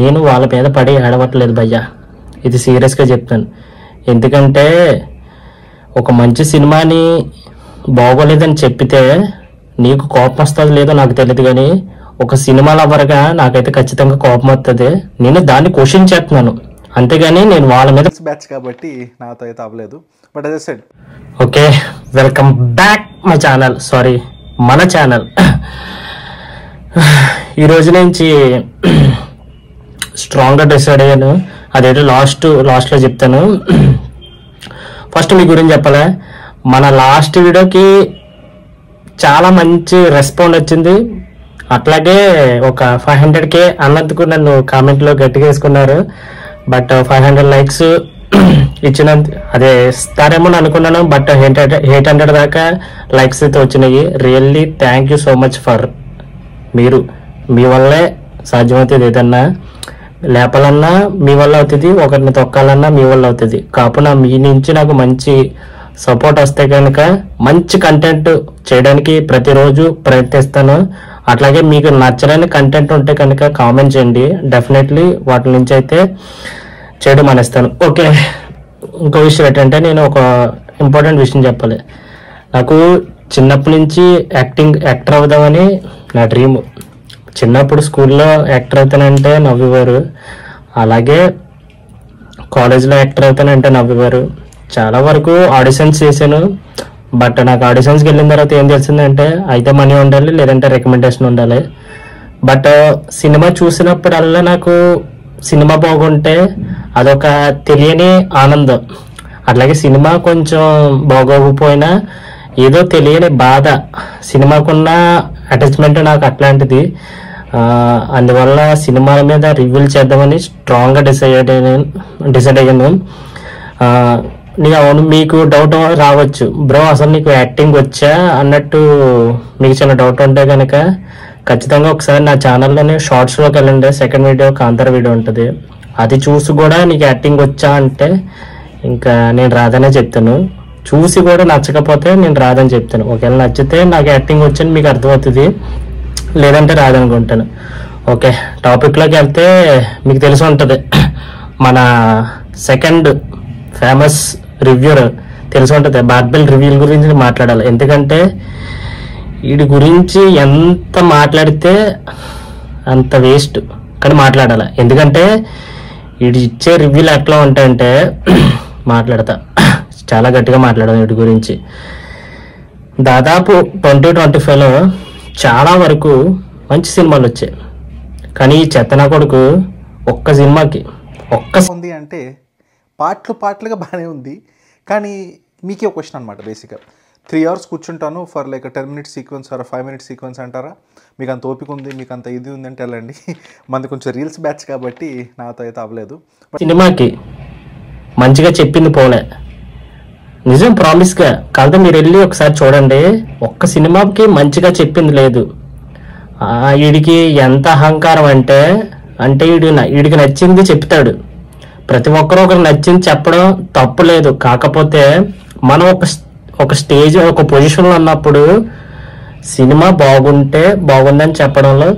నేను వాళ్ళ మీద పడి ఏడవట్లేదు భయ్యా, ఇది సీరియస్గా చెప్తాను. ఎందుకంటే ఒక మంచి సినిమాని బాగోలేదని చెప్పితే నీకు కోపం వస్తుంది లేదో నాకు తెలియదు, కానీ ఒక సినిమా లవర్గా నాకైతే ఖచ్చితంగా కోపం వస్తుంది. నేను దాన్ని క్వశ్చన్ చేస్తున్నాను, అంతేగాని నేను వాళ్ళ మీద బ్యాచ్ కాబట్టి నాతో అయితే అవ్వలేదు. బట్ అదే said okay, welcome back my channel, sorry మన ఛానల్. ఈ రోజు నుంచి స్ట్రాంగ్గా డిసైడ్ అయ్యాను, అదేంటో లాస్ట్లో చెప్తాను. ఫస్ట్ మీ గురించి చెప్పాలా, మన లాస్ట్ వీడియోకి చాలా మంచి రెస్పాండ్ వచ్చింది. అట్లాగే ఒక 500K అన్నందుకు నన్ను కామెంట్లో గట్టిగా వేసుకున్నారు. బట్ 500 లైక్స్ ఇచ్చినంత అదే ఇస్తారేమో అనుకున్నాను, బట్ 800 దాకా లైక్స్ అయితే వచ్చినాయి. Really thank you so much for మీరు. మీ వల్లే సాధ్యమవుతుంది, ఏదన్నా లేపాలన్నా మీ వల్ల అవుతుంది, ఒకరిని తొక్కాలన్నా మీ వల్ల అవుతుంది. కాకపోతే మీ నుంచి నాకు మంచి సపోర్ట్ వస్తే కనుక మంచి కంటెంట్ చేయడానికి ప్రతిరోజు ప్రయత్నిస్తాను. అట్లాగే మీకు నచ్చలేని కంటెంట్ ఉంటే కనుక కామెంట్ చేయండి, డెఫినెట్లీ వాటి నుంచి అయితే చేయడం మానేస్తాను. ఓకే, ఇంకో విషయం ఏంటంటే నేను ఒక ఇంపార్టెంట్ విషయం చెప్పాలి. నాకు చిన్నప్పటి నుంచి యాక్టర్ అవుదామని నా డ్రీమ్. చిన్నప్పుడు స్కూల్లో యాక్టర్ అవుతానంటే నవ్వేవారు, అలాగే కాలేజ్లో యాక్టర్ అవుతానంటే నవ్వేవారు. చాలా వరకు ఆడిషన్స్ చేశాను, బట్ నాకు ఆడిషన్స్కి వెళ్ళిన తర్వాత ఏం తెలిసిందంటే అయితే మనీ ఉండాలి, లేదంటే రికమెండేషన్ ఉండాలి. బట్ సినిమా చూసినప్పుడల్లా నాకు సినిమా బాగుంటే అదొక తెలియని ఆనందం. అట్లాగే సినిమా కొంచెం బాగోకపోయినా ఏదో తెలియని బాధ, సినిమాకున్న అటాచ్మెంట్ నాకు అట్లాంటిది. అందువల్ల సినిమాల మీద రివ్యూలు చేద్దామని స్ట్రాంగ్గా డిసైడ్ అయ్యాను. నీకు అవును, మీకు డౌట్ రావచ్చు, బ్రో అసలు నీకు యాక్టింగ్ వచ్చా అన్నట్టు మీకు చిన్న డౌట్ ఉంటే కనుక ఖచ్చితంగా ఒకసారి నా ఛానల్లోనే షార్ట్స్లోకి వెళ్ళండి. సెకండ్ వీడియో కాంతార వీడియో ఉంటుంది, అది చూసి కూడా నీకు యాక్టింగ్ వచ్చా అంటే ఇంకా నేను రాదనే చెప్తాను. చూసి కూడా నచ్చకపోతే నేను రాదని చెప్తాను. ఒకవేళ నచ్చితే నాకు యాక్టింగ్ వచ్చని మీకు అర్థమవుతుంది, లేదంటే రాదనుకుంటాను. ఓకే, టాపిక్లోకి వెళ్తే మీకు తెలిసి ఉంటుంది, మన సెకండ్ ఫేమస్ రివ్యూర్ తెలిసి ఉంటుంది, బార్బెల్ రివ్యూల గురించి మాట్లాడాలి. ఎందుకంటే వీడి గురించి ఎంత మాట్లాడితే అంత వేస్ట్, కానీ మాట్లాడాలి. ఎందుకంటే వీడు ఇచ్చే రివ్యూలు ఎట్లా ఉంటాయంటే మాట్లాడతా, చాలా గట్టిగా మాట్లాడాలి వీడి గురించి. దాదాపు 2025లో చాలా వరకు మంచి సినిమాలు వచ్చాయి, కానీ ఈ చెత్తనా కొడుకు ఒక్క సినిమాకి ఉంది అంటే పాటలుగా బాగానే ఉంది. కానీ మీకే ఒక క్వశ్చన్ అనమాట, బేసిక్గా 3 hours కూర్చుంటాను for like 10 minute sequence or 5 minute sequence అంటారా? మీకు అంత ఓపిక ఉంది, మీకు అంత ఇది ఉంది అంటే వెళ్ళండి. మనది కొంచెం రీల్స్ బ్యాచ్ కాబట్టి నాతో అయితే అవ్వలేదు. సినిమాకి మంచిగా చెప్పింది పోలే, నిజం ప్రామిస్గా కాదు. మీరు వెళ్ళి ఒకసారి చూడండి, ఒక్క సినిమాకి మంచిగా చెప్పింది లేదు. వీడికి ఎంత అహంకారం అంటే వీడికి నచ్చింది చెప్తాడు. ప్రతి ఒక్కరూ ఒకరికి నచ్చింది చెప్పడం తప్పు లేదు, కాకపోతే మనం ఒక స్టేజ్ ఒక పొజిషన్లో ఉన్నప్పుడు సినిమా బాగుంటే బాగుందని చెప్పడంలో,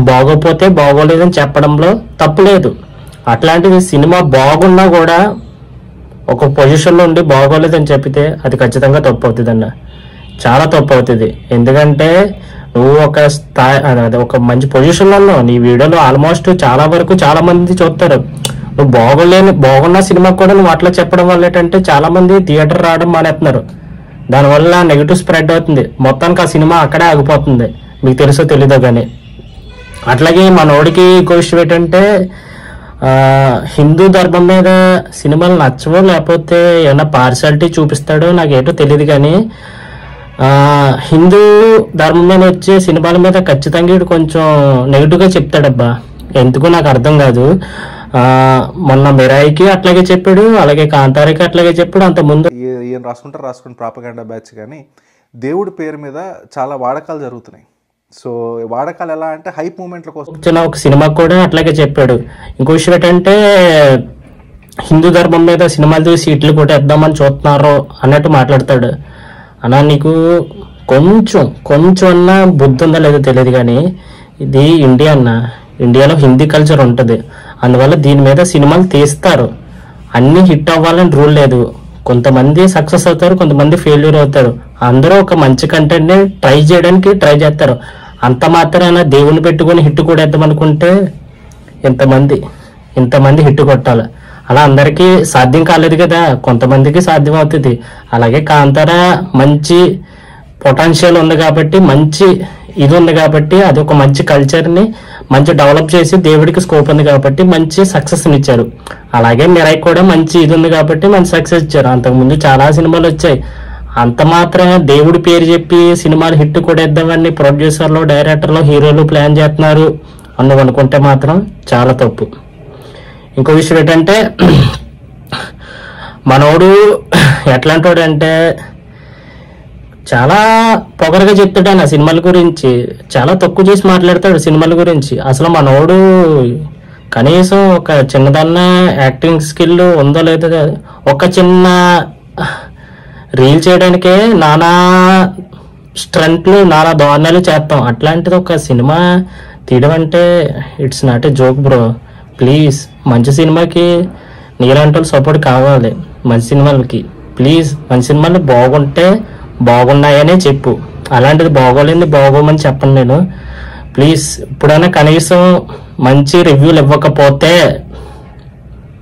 బాగోపోతే బాగోలేదని చెప్పడంలో తప్పు లేదు. అట్లాంటిది సినిమా బాగున్నా కూడా ఒక పొజిషన్లో ఉండి బాగోలేదని చెప్పితే అది ఖచ్చితంగా తప్పు అవుతుంది అన్న, చాలా తప్పు అవుతుంది. ఎందుకంటే నువ్వు ఒక మంచి పొజిషన్లో ఉన్నావు, నీ వీడియోలో ఆల్మోస్ట్ చాలా వరకు చాలా మంది చూస్తారు. నువ్వు బాగున్న సినిమా కూడా నువ్వు అట్లా చెప్పడం వల్ల ఏంటంటే చాలా మంది థియేటర్ రావడం మానేస్తున్నారు, దానివల్ల నెగిటివ్ స్ప్రెడ్ అవుతుంది. మొత్తానికి ఆ సినిమా అక్కడే ఆగిపోతుంది, మీకు తెలుసో తెలీదో కానీ. అట్లాగే మనోడికి ఇంకో విషయం ఏంటంటే హిందూ ధర్మం మీద సినిమాలు నచ్చవో లేకపోతే ఏమన్నా పార్షాలిటీ చూపిస్తాడో నాకేటో తెలియదు, కానీ హిందూ ధర్మం మీద వచ్చే సినిమాల మీద ఖచ్చితంగా ఇటు కొంచెం నెగిటివ్గా చెప్తాడబ్బా, ఎందుకు నాకు అర్థం కాదు. మొన్న మిరాయికి అట్లాగే చెప్పాడు, అలాగే కాంతారకి అట్లాగే చెప్పాడు. అంత ముందు ఏం రాసుకుని ప్రాపగాండా బ్యాచ్. కానీ దేవుడి పేరు మీద చాలా వాడకాలు జరుగుతున్నాయి. సో వాడకాలు ఎలా అంటే హైప్ మూమెంట్ల కోసం ఒక సినిమా కూడా అట్లాగే చెప్పాడు. ఇంకో విషయం ఏంటంటే హిందూ ధర్మం మీద సినిమాలు చూసి సీట్లు కొట్టేద్దామని చూస్తున్నారు అన్నట్టు మాట్లాడతాడు. అన్నా నీకు కొంచెం అన్నా బుద్ధి ఉందా లేదో తెలియదు, కానీ ఇది ఇండియా అన్న, ఇండియాలో హిందీ కల్చర్ ఉంటుంది, అందువల్ల దీని మీద సినిమాలు తీస్తారు. అన్నీ హిట్ అవ్వాలని రూల్ లేదు. కొంతమంది సక్సెస్ అవుతారు, కొంతమంది ఫెయిల్యూర్ అవుతారు. అందరూ ఒక మంచి కంటెంట్ని ట్రై చేయడానికి ట్రై చేస్తారు. అంత మాత్రాన దేవుని పెట్టుకొని హిట్ కొడేద్దాం అనుకుంటే ఇంతమంది హిట్ కొట్టాలి. అలా అందరికీ సాధ్యం కాలేదు కదా, కొంతమందికి సాధ్యం అవుతుంది. అలాగే కాంతార మంచి పొటెన్షియల్ ఉంది కాబట్టి, మంచి ఇది ఉంది కాబట్టి, అది ఒక మంచి కల్చర్ని మంచి డెవలప్ చేసి దేవుడికి స్కోప్ ఉంది కాబట్టి మంచి సక్సెస్ని ఇచ్చారు. అలాగే మిరాయి కూడా మంచి ఇది ఉంది కాబట్టి మంచి సక్సెస్ ఇచ్చారు. అంతకుముందు చాలా సినిమాలు వచ్చాయి. అంత మాత్రం దేవుడి పేరు చెప్పి సినిమాలు హిట్ కొడేద్దామని ప్రొడ్యూసర్లు, డైరెక్టర్లు, హీరోలు ప్లాన్ చేస్తున్నారు అని అనుకుంటే మాత్రం చాలా తప్పు. ఇంకో విషయం ఏంటంటే, మనోడు ఎట్లాంటి వాడు అంటే చాలా పొగరగా చెప్తాడు ఆయన సినిమాల గురించి, చాలా తక్కువ చేసి మాట్లాడతాడు సినిమాల గురించి. అసలు మనోడు కనీసం ఒక చిన్నదన్న యాక్టింగ్ స్కిల్ ఉందో లేదో, ఒక చిన్న రీల్ చేయడానికే నానా స్ట్రెంట్లు, నానా దారుణాలు చేస్తాం. అట్లాంటిది ఒక సినిమా తీయడం అంటే it's not a joke bro. Please, మంచి సినిమాకి నీలాంటి సపోర్ట్ కావాలి. మంచి సినిమాలకి ప్లీజ్, మంచి సినిమాలు బాగుంటే బాగున్నాయనే చెప్పు, అలాంటిది బాగోలేని బాగోమని చెప్పను నేను. ప్లీజ్, ఇప్పుడైనా కనీసం మంచి రివ్యూలు ఇవ్వకపోతే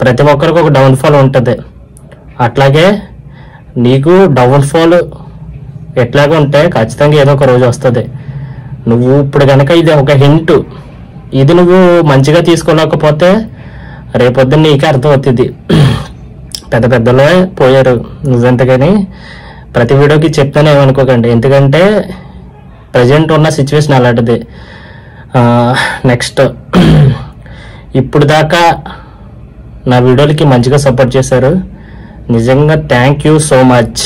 ప్రతి ఒక్కరికి ఒక డౌన్ఫాల్ ఉంటుంది. అట్లాగే నీకు డౌన్ఫాల్ ఎట్లాగా ఉంటే ఖచ్చితంగా ఏదో ఒక రోజు వస్తుంది. నువ్వు ఇప్పుడు కనుక ఇది ఒక హింట్, ఇది నువ్వు మంచిగా తీసుకోలేకపోతే రేపొద్దున నీకే అర్థమవుతుంది. పెద్ద పెద్దలే పోయారు, నువ్వెంతగాని ప్రతి వీడియోకి చెప్తానే ఏమనుకోకండి, ఎందుకంటే ప్రజెంట్ ఉన్న సిచ్యువేషన్ అలాంటిది. నెక్స్ట్, ఇప్పుడు దాకా నా వీడియోలకి మంచిగా సపోర్ట్ చేశారు, నిజంగా థ్యాంక్ యూ సో మచ్.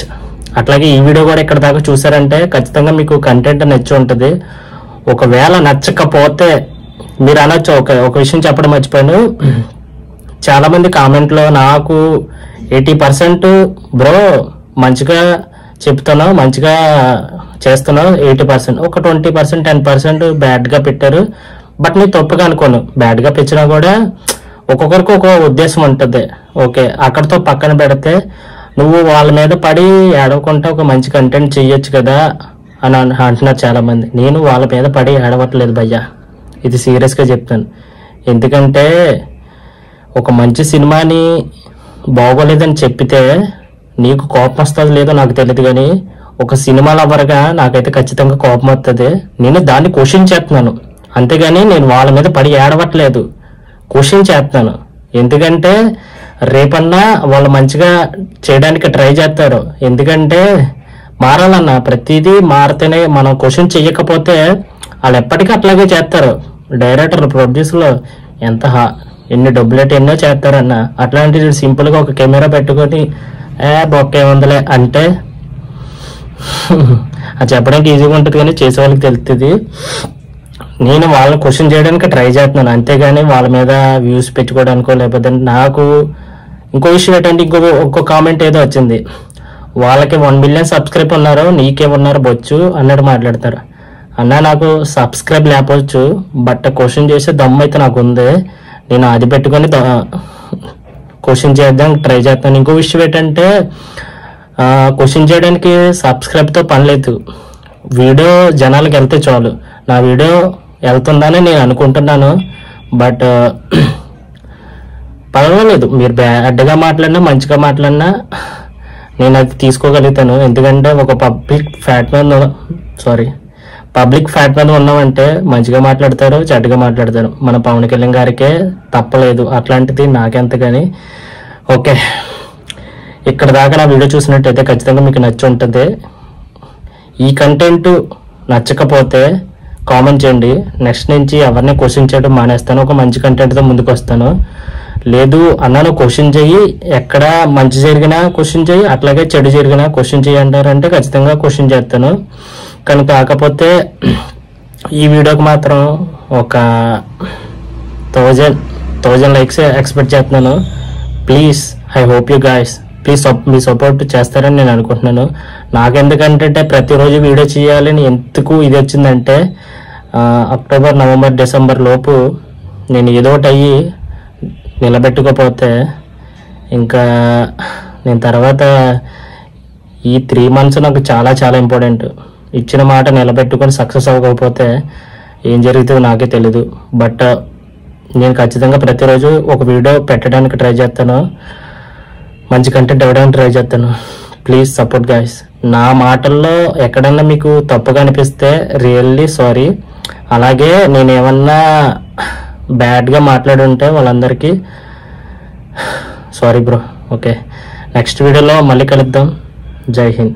అట్లాగే ఈ వీడియో కూడా ఇక్కడ దాకా చూసారంటే ఖచ్చితంగా మీకు కంటెంట్ నచ్చి ఉంటుంది. ఒకవేళ నచ్చకపోతే మీరు అనొచ్చు, ఒక విషయం చెప్పడం మర్చిపోయాను. చాలామంది కామెంట్లో నాకు 80% బ్రో మంచిగా చెప్తున్నావు, మంచిగా చేస్తున్నావు 80%, ఒక 20% 10% బ్యాడ్గా పెట్టారు. బట్ నేను తప్పుగా అనుకోను, బ్యాడ్గా పెట్టినా కూడా ఒక్కొక్కరికి ఒక ఉద్దేశం ఉంటుంది. ఓకే, అక్కడితో పక్కన పెడితే నువ్వు వాళ్ళ మీద పడి ఏడవకుండా ఒక మంచి కంటెంట్ చెయ్యొచ్చు కదా అని అంటున్నారు చాలామంది. నేను వాళ్ళ మీద పడి ఏడవట్లేదు భయ్యా, ఇది సీరియస్గా చెప్తాను. ఎందుకంటే ఒక మంచి సినిమాని బాగోలేదని చెప్పితే నీకు కోపం వస్తుంది లేదో నాకు తెలియదు, కానీ ఒక సినిమా లవర్గా నాకైతే ఖచ్చితంగా కోపం వస్తుంది. నేను దాన్ని క్వశ్చన్ చేస్తున్నాను, అంతేగాని నేను వాళ్ళ మీద పడి ఏడవట్లేదు, క్వశ్చన్ చేస్తున్నాను. ఎందుకంటే రేపన్నా వాళ్ళు మంచిగా చేయడానికి ట్రై చేస్తారు. ఎందుకంటే మారాలన్నా ప్రతిదీ మారితేనే, మనం క్వశ్చన్ చేయకపోతే వాళ్ళు ఎప్పటికీ అట్లాగే చేస్తారు. డైరెక్టర్లు, ప్రొడ్యూసర్లు ఎన్ని డబ్బులెట్టి ఎన్నో చేస్తారన్న, అట్లాంటిది సింపుల్గా ఒక కెమెరా పెట్టుకొని బొక్కే ఉందలే అంటే అది చెప్పడానికి ఈజీగా ఉంటుంది, కానీ చేసే వాళ్ళకి తెలుస్తుంది. నేను వాళ్ళని క్వశ్చన్ చేయడానికి ట్రై చేస్తున్నాను, అంతేగాని వాళ్ళ మీద వ్యూస్ పెట్టుకోవడానికో లేకపోతే. నాకు ఇంకో విషయం ఏంటంటే, ఇంకో కామెంట్ ఏదో వచ్చింది, వాళ్ళకి 1 మిలియన్ సబ్స్క్రైబ్ ఉన్నారు, నీకేమున్నారు బొచ్చు అన్నట్టు మాట్లాడతారు. అన్న, నాకు సబ్స్క్రైబ్ లేకపోవచ్చు, బట్ క్వశ్చన్ చేసే దమ్ము అయితే నాకు ఉంది. నేను అది పెట్టుకొని క్వశ్చన్ చేద్దాం ట్రై చేస్తాను. ఇంకో విషయం ఏంటంటే, క్వశ్చన్ చేయడానికి సబ్స్క్రైబ్తో పని లేదు, వీడియో జనాలకు వెళ్తే చాలు. నా వీడియో వెళ్తుందని నేను అనుకుంటున్నాను, బట్ పర్వాలేదు, మీరు బ్యాడ్గా మాట్లాడినా మంచిగా మాట్లాడినా నేను అది తీసుకోగలుగుతాను. ఎందుకంటే ఒక పబ్లిక్ ఫ్యాట్ మీద ఉన్నామంటే మంచిగా మాట్లాడతారు, చెడ్డగా మాట్లాడతారు. మన పవన్ కళ్యాణ్ గారికే తప్పలేదు, అట్లాంటిది నాకెంత. కానీ ఓకే, ఇక్కడ దాకా నా వీడియో చూసినట్టయితే ఖచ్చితంగా మీకు నచ్చి ఉంటుంది. ఈ కంటెంట్ నచ్చకపోతే కామెంట్ చేయండి, నెక్స్ట్ నుంచి ఎవరిని క్వశ్చన్ చేయడం మానేస్తాను, ఒక మంచి కంటెంట్తో ముందుకు వస్తాను. లేదు అన్నాను క్వశ్చన్ చెయ్యి, ఎక్కడ మంచి జరిగినా క్వశ్చన్ చెయ్యి, అట్లాగే చెడు జరిగినా క్వశ్చన్ చెయ్యి అంటారంటే ఖచ్చితంగా క్వశ్చన్ చేస్తాను. కానీ కాకపోతే ఈ వీడియోకి మాత్రం ఒక 1000 లైక్స్ ఎక్స్పెక్ట్ చేస్తున్నాను. Please, I hope you guys please me support చేస్తారని నేను అనుకుంటున్నాను. నాకెందుకంటే ప్రతిరోజు వీడియో చేయాలని ఎందుకు ఇది వచ్చిందంటే, అక్టోబర్, నవంబర్, డిసెంబర్ లోపు నేను ఏదో ఒకటి అయ్యి నిలబెట్టుకోకపోతే ఇంకా నేను తర్వాత ఈ 3 months నాకు చాలా చాలా ఇంపార్టెంట్. ఇచ్చిన మాట నిలబెట్టుకొని సక్సెస్ అవ్వకపోతే ఏం జరుగుతుందో నాకే తెలీదు. బట్ నేను ఖచ్చితంగా ప్రతిరోజు ఒక వీడియో పెట్టడానికి ట్రై చేస్తాను, మంచి కంటెంట్ ఇవ్వడానికి ట్రై చేస్తాను. Please support guys. నా మాటల్లో ఎక్కడన్నా మీకు తప్పుగా అనిపిస్తే రియల్లీ సారీ. అలాగే నేను ఏమన్నా బ్యాడ్గా మాట్లాడి ఉంటే వాళ్ళందరికీ సారీ బ్రో. ఓకే, నెక్స్ట్ వీడియోలో మళ్ళీ కలుద్దాం. జై హింద్.